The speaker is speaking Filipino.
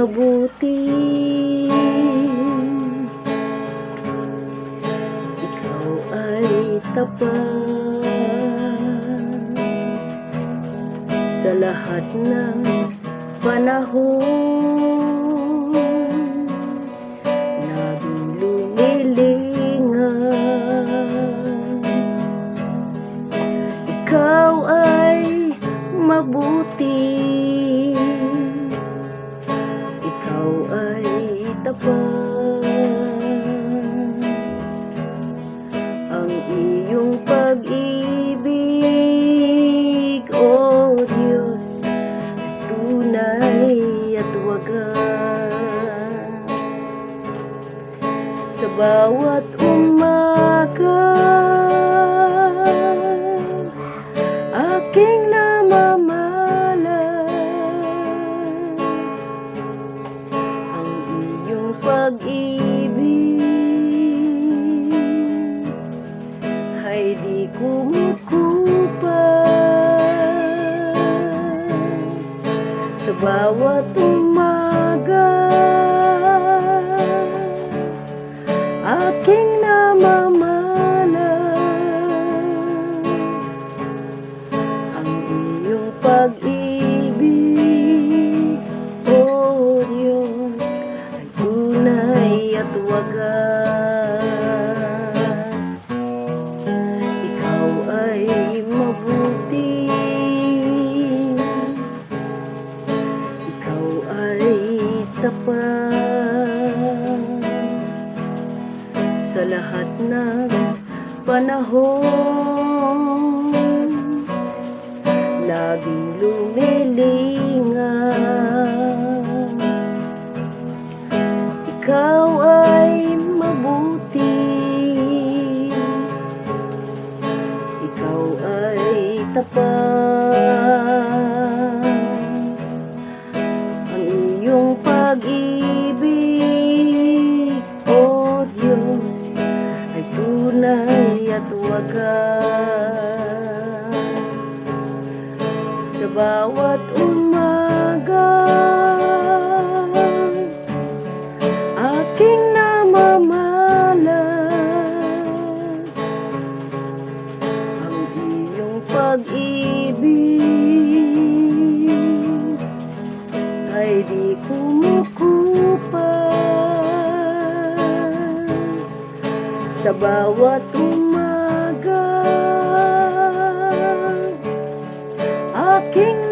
mabuti. Ikaw ay tapat sa lahat ng panahon. Laging lumilingan. Ikaw ay mabuti. Ikaw ay tapat. Ang iyong pag-ibig, O Diyos, tunay at wagas. Sa bawat umaga aking namamalas ang iyong pag-ibig ay di kumukupas. Sa bawat umaga aking namamalas ang iyong pag-ibig, O Diyos, ay tunay at wagas. Ikaw ay mabuti. Ikaw ay tapat sa lahat ng panahon. Laging lumilingan. Ikaw ay mabuti. Ikaw ay tapat. Ang iyong pag-ibig, O Diyos, ay tunay at wagas. Sa bawat umaga aking namamalas ang iyong pag-ibig ay di kumukupas. Sa bawat umaga aking